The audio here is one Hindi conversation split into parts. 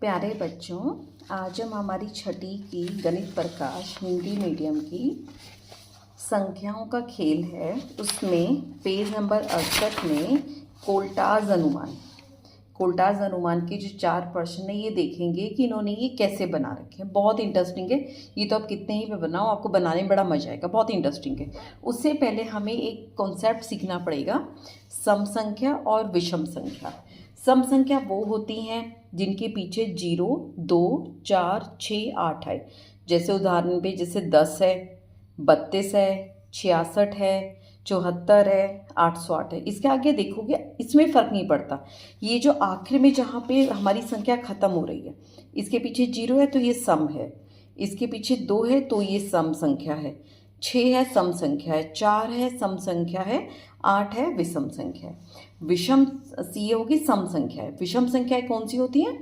प्यारे बच्चों, आज हम हमारी छठी की गणित प्रकाश हिंदी मीडियम की संख्याओं का खेल है। उसमें पेज नंबर 68 में कोल्टाज अनुमान के जो 4 प्रश्न है ये देखेंगे कि इन्होंने ये कैसे बना रखे हैं। बहुत इंटरेस्टिंग है ये, तो आप कितने ही पे बनाओ आपको बनाने में बड़ा मजा आएगा, बहुत इंटरेस्टिंग है। उससे पहले हमें एक कॉन्सेप्ट सीखना पड़ेगा, सम संख्या और विषम संख्या। सम संख्या वो होती हैं जिनके पीछे 0, 2, 4, 6, 8 है। जैसे उदाहरण पे जैसे 10 है, 32 है, 66 है, 74 है, 808 है। इसके आगे देखोगे इसमें फ़र्क नहीं पड़ता। ये जो आखिर में जहाँ पे हमारी संख्या ख़त्म हो रही है, इसके पीछे 0 है तो ये सम है, इसके पीछे 2 है तो ये सम संख्या है, 6 है सम संख्या है, 4 है सम संख्या है, 8 है विषम संख्या है। विषम सी होगी सम संख्या है। विषम संख्याएं कौन सी होती हैं?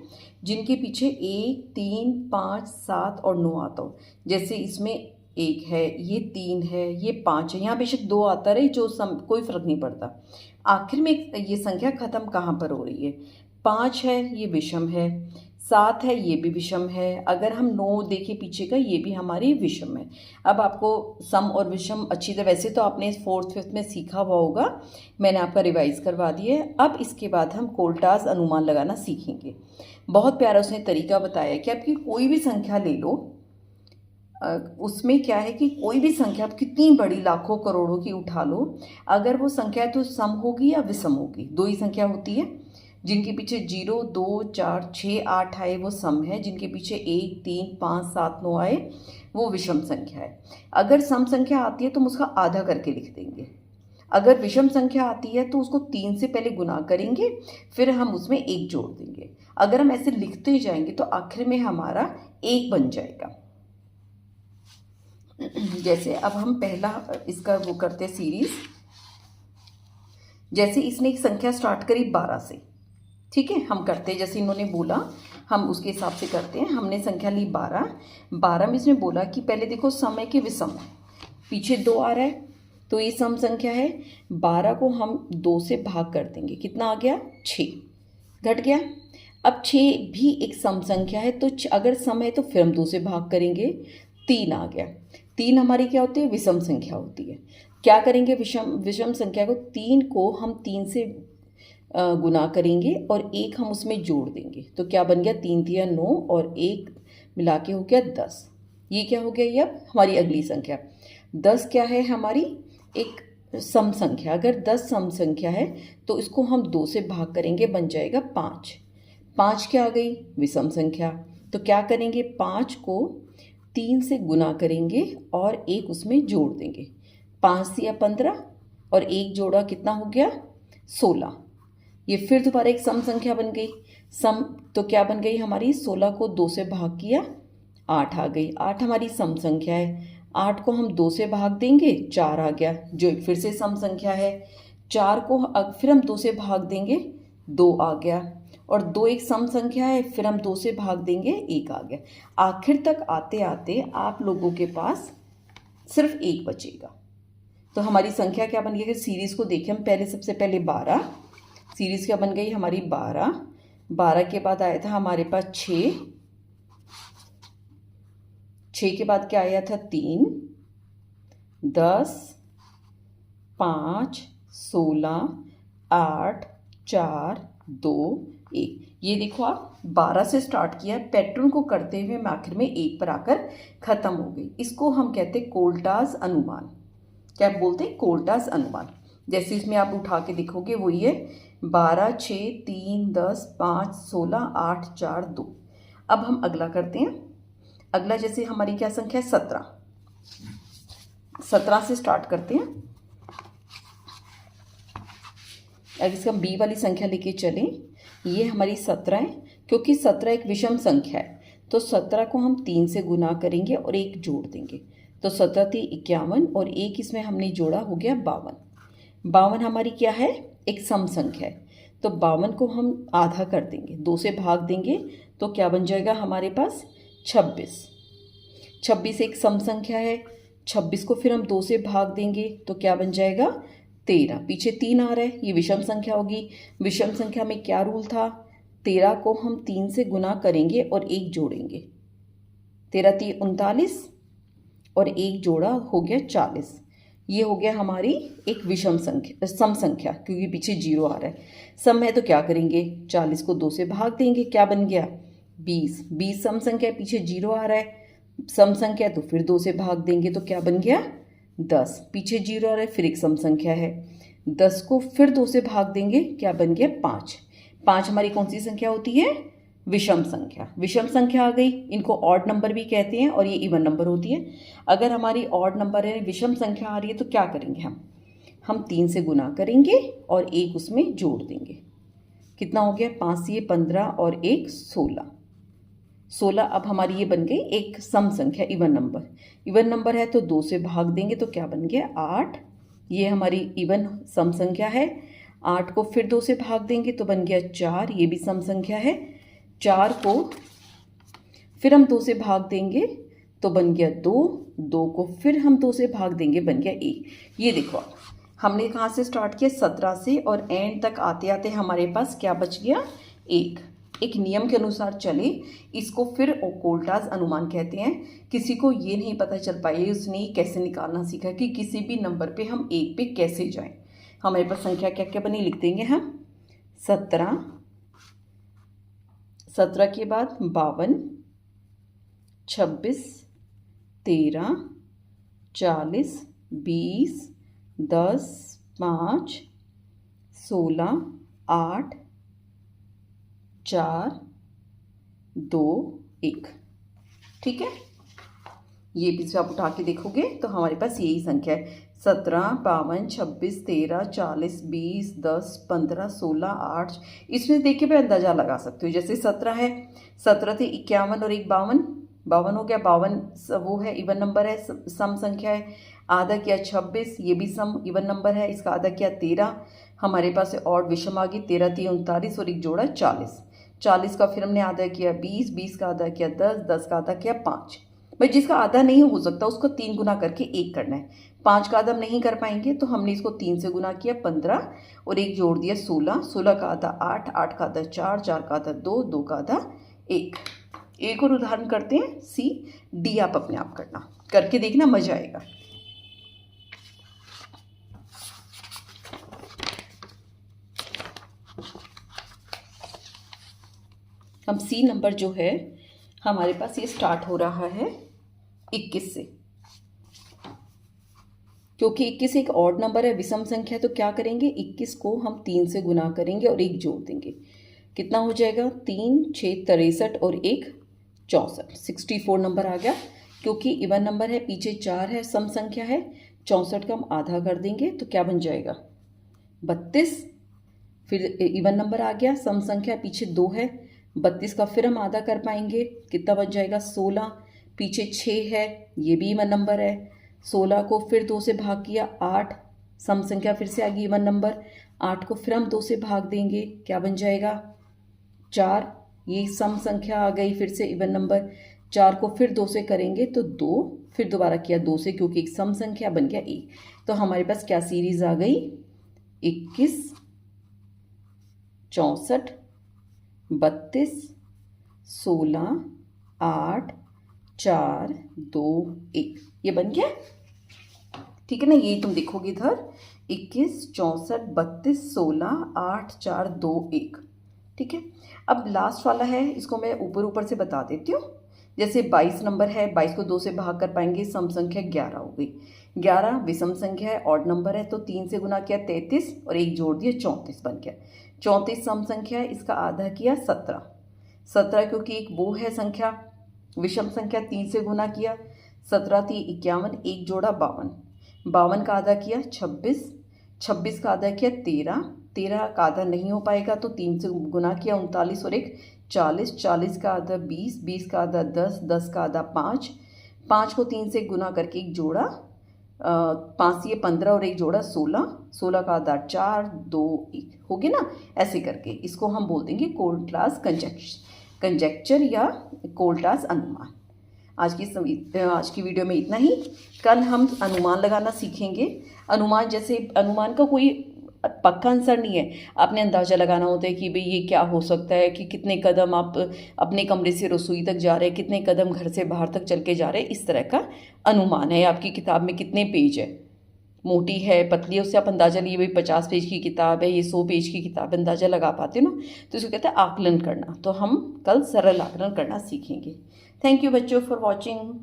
जिनके पीछे 1, 3, 5, 7 और 9 आता हो। जैसे इसमें 1 है, ये 3 है, ये 5 है, यहाँ बेशक 2 आता रहे, जो सम कोई फर्क नहीं पड़ता। आखिर में ये संख्या खत्म कहाँ पर हो रही है? 5 है ये विषम है, 7 है ये भी विषम है, अगर हम 9 देखें पीछे का ये भी हमारी विषम है। अब आपको सम और विषम अच्छी तरह, वैसे तो आपने 4th 5th में सीखा हुआ होगा, मैंने आपका रिवाइज करवा दिया है। अब इसके बाद हम कोल्टाज अनुमान लगाना सीखेंगे। बहुत प्यारा उसने तरीका बताया कि आपकी कोई भी संख्या ले लो, उसमें क्या है कि कोई भी संख्या आप कितनी बड़ी लाखों करोड़ों की उठा लो, अगर वो संख्या तो सम होगी या विषम होगी। 2 ही संख्या होती है, जिनके पीछे 0, 2, 4, 6, 8 आए वो सम है, जिनके पीछे 1, 3, 5, 7, 9 आए वो विषम संख्या है। अगर सम संख्या आती है तो हम उसका आधा करके लिख देंगे, अगर विषम संख्या आती है तो उसको 3 से पहले गुना करेंगे, फिर हम उसमें 1 जोड़ देंगे। अगर हम ऐसे लिखते जाएंगे तो आखिर में हमारा 1 बन जाएगा। जैसे अब हम पहला इसका वो करते हैं सीरीज। जैसे इसने एक संख्या स्टार्ट करी 12 से, ठीक है, हम करते हैं जैसे इन्होंने बोला हम उसके हिसाब से करते हैं। हमने संख्या ली 12 में इसने बोला कि पहले देखो सम है कि विषम है, पीछे 2 आ रहा है तो ये सम संख्या है। 12 को हम 2 से भाग कर देंगे, कितना आ गया? 6 घट गया। अब 6 भी एक सम संख्या है, तो अगर सम है तो फिर हम 2 से भाग करेंगे, 3 आ गया। 3 हमारी क्या होती है? विषम संख्या होती है। क्या करेंगे? विषम संख्या को 3 को हम 3 से गुना करेंगे और 1 हम उसमें जोड़ देंगे, तो क्या बन गया? 3 3 9 और 1 मिला के हो गया 10। ये क्या हो गया? ये अब हमारी अगली संख्या 10 क्या है? हमारी एक सम संख्या। अगर 10 सम संख्या है तो इसको हम 2 से भाग करेंगे, बन जाएगा 5। 5 क्या आ गई? विषम संख्या। तो क्या करेंगे? 5 को 3 से गुना करेंगे और 1 उसमें जोड़ देंगे, 5 से 15 और 1 जोड़ा कितना हो गया? 16। ये फिर दोबारा एक सम संख्या बन गई। सम तो क्या बन गई हमारी? 16 को 2 से भाग किया, 8 आ गई। 8 हमारी सम संख्या है। 8 को हम 2 से भाग देंगे, 4 आ गया, जो फिर से सम संख्या है। 4 को फिर हम 2 से भाग देंगे, 2 आ गया, और 2 एक सम संख्या है, फिर हम 2 से भाग देंगे, 1 आ गया। आखिर तक आते आते आप लोगों के पास सिर्फ 1 बचेगा। तो हमारी संख्या क्या बन गई? सीरीज को देखें हम पहले, सबसे पहले 12, सीरीज क्या बन गई हमारी? 12 के बाद आया था हमारे पास 6 के बाद क्या आया था? 3, 10, 5, 16, 8, 4, 2, 1। ये देखो आप 12 से स्टार्ट किया, पैटर्न को करते हुए मैं आखिर में 1 पर आकर खत्म हो गई। इसको हम कहते हैं कोल्टाज अनुमान। क्या बोलते हैं? कोल्टाज अनुमान। जैसे इसमें आप उठा के देखोगे वही है, 12, 6, 3, 10, 5, 16, 8, 4, 2। अब हम अगला करते हैं। अगला जैसे हमारी क्या संख्या है? 17 से स्टार्ट करते हैं। अगर इसका हम बी वाली संख्या लेके चलें, ये हमारी 17 है, क्योंकि 17 एक विषम संख्या है, तो 17 को हम 3 से गुना करेंगे और 1 जोड़ देंगे, तो 17 थी 51 और 1 इसमें हमने जोड़ा, हो गया 52। 52 हमारी क्या है? एक सम संख्या है, तो 52 को हम आधा कर देंगे, 2 से भाग देंगे, तो क्या बन जाएगा हमारे पास? 26। 26 एक सम संख्या है, 26 को फिर हम 2 से भाग देंगे, तो क्या बन जाएगा? 13। पीछे 3 आ रहा है, ये विषम संख्या होगी। विषम संख्या में क्या रूल था? 13 को हम 3 से गुना करेंगे और 1 जोड़ेंगे। 13 3 39 और 1 जोड़ा हो गया 40। ये हो गया हमारी एक विषम संख्या, सम संख्या, क्योंकि पीछे 0 आ रहा है। सम है तो क्या करेंगे, 40 को 2 से भाग देंगे, क्या बन गया 20। 20 सम संख्या है, पीछे 0 आ रहा है। सम संख्या तो फिर 2 से भाग देंगे तो क्या बन गया 10। पीछे 0 आ रहा है, फिर एक सम संख्या है। 10 को फिर 2 से भाग देंगे, क्या बन गया 5। 5 हमारी कौन सी संख्या होती है, विषम संख्या। विषम संख्या आ गई, इनको ऑड नंबर भी कहते हैं और ये इवन नंबर होती है। अगर हमारी ऑड नंबर है, विषम संख्या आ रही है, तो क्या करेंगे हम 3 से गुना करेंगे और 1 उसमें जोड़ देंगे। कितना हो गया, 5 से 15 और 1 16। 16 अब हमारी ये बन गई एक सम संख्या, इवन नंबर। इवन नंबर है तो 2 से भाग देंगे तो क्या बन गया 8। ये हमारी इवन सम संख्या है। 8 को फिर 2 से भाग देंगे तो बन गया 4, ये भी सम संख्या है। 4 को फिर हम 2 से भाग देंगे तो बन गया 2। 2 को फिर हम 2 से भाग देंगे, बन गया 1। ये देखो हमने कहाँ से स्टार्ट किया, 17 से, और एंड तक आते आते हमारे पास क्या बच गया 1। एक नियम के अनुसार चले, इसको फिर ओकोल्टास अनुमान कहते हैं। किसी को ये नहीं पता चल पाया उसने ये कैसे निकालना सीखा कि किसी भी नंबर पे हम 1 पे कैसे जाएं। हमारे पास संख्या क्या क्या बनी, लिख देंगे हम 17, 17 के बाद 52, 26, 13, 40, 20, 10, 5, 16, 8, 4, 2, 1। ठीक है, ये भी से आप उठा के देखोगे तो हमारे पास यही संख्या है, 17, 52, 26, 13, 40, 20, 10, 15, 16, 8। इसमें देख के भी अंदाजा लगा सकते हो। जैसे 17 है, 17 थे 51 और 1 52, 52 हो गया। 52 वो है इवन नंबर है, सम संख्या है। आधा किया 26, ये भी सम इवन नंबर है, इसका आधा किया 13। हमारे पास और विषम आ गई, 13 3 39 और 1 जोड़ा 40। 40 का फिर हमने आधा किया 20, 20 का आधा किया 10, 10 का आधा किया 5। भाई जिसका आधा नहीं हो सकता उसको 3 गुना करके 1 करना है। 5 का आधा हम नहीं कर पाएंगे तो हमने इसको 3 से गुना किया 15 और 1 जोड़ दिया 16। 16 का आधा 8, 8 का आधा 4, 4 का आधा 2, 2 का आधा 1। एक और उदाहरण करते हैं, सी डी आप अपने आप करना, करके देखना, मजा आएगा। हम सी नंबर जो है हमारे पास ये स्टार्ट हो रहा है 21 से, क्योंकि 21 एक ऑड नंबर है, विषम संख्या, तो क्या करेंगे 21 को हम 3 से गुना करेंगे और 1 जोड़ देंगे। कितना हो जाएगा, 3 6 63 और 1 64, 64 नंबर आ गया। क्योंकि इवन नंबर है, पीछे 4 है, सम संख्या है, 64 का हम आधा कर देंगे तो क्या बन जाएगा 32। फिर इवन नंबर आ गया, सम संख्या पीछे 2 है, 32 का फिर हम आधा कर पाएंगे, कितना बन जाएगा 16। पीछे 6 है, ये भी इवन नंबर है, 16 को फिर 2 से भाग किया 8, सम संख्या फिर से आ गई इवन नंबर। 8 को फिर हम 2 से भाग देंगे, क्या बन जाएगा 4, ये सम संख्या आ गई फिर से इवन नंबर। 4 को फिर 2 से करेंगे तो 2, फिर दोबारा किया 2 से, क्योंकि एक सम संख्या बन गया 1। तो हमारे पास क्या सीरीज आ गई 21, 64, 32, 16, 8, 4, 2, 1, ये बन गया। ठीक है ना, ये तुम देखोगे इधर 21, 64, 32, 16, 8, 4, 2, 1। ठीक है, अब लास्ट वाला है, इसको मैं ऊपर ऊपर से बता देती हूँ। जैसे 22 नंबर है, 22 को 2 से भाग कर पाएंगे, सम संख्या 11 हो गई। 11 विषम संख्या है, ऑड नंबर है, तो 3 से गुना किया 33 और 1 जोड़ दिया 34 बन गया। 34 सम संख्या है, इसका आधा किया 17। 17 क्योंकि एक वो है संख्या विषम संख्या, 3 से गुना किया, 17 थी 51, 1 जोड़ा 52। 52 का आधा किया 26, 26 का आधा किया 13, 13 का आधा नहीं हो पाएगा तो 3 से गुना किया 39 और 1 40, 40 का आधा 20, 20 का आधा 10, 10 का आधा 5, 5 को 3 से गुना करके 1 जोड़ा 5 ये 15 और 1 जोड़ा 16, 16 का आधा 4, 2, 1 हो गया ना। ऐसे करके इसको हम बोल देंगे कोल्टास कंजेक्चर या कोल्टास अनुमान। आज की वीडियो में इतना ही। कल हम अनुमान लगाना सीखेंगे। अनुमान, जैसे अनुमान का कोई पक्का आंसर नहीं है, आपने अंदाज़ा लगाना होता है कि भाई ये क्या हो सकता है, कि कितने कदम आप अपने कमरे से रसोई तक जा रहे हैं, कितने कदम घर से बाहर तक चल के जा रहे हैं, इस तरह का अनुमान है। आपकी किताब में कितने पेज है, मोटी है पतली है, उससे आप अंदाज़ा लिए भाई 50 पेज की किताब है, ये 100 पेज की किताब है, अंदाज़ा लगा पाते हो ना। तो इसको कहते हैं आकलन करना। तो हम कल सरल आकलन करना सीखेंगे। थैंक यू बच्चों फॉर वॉचिंग।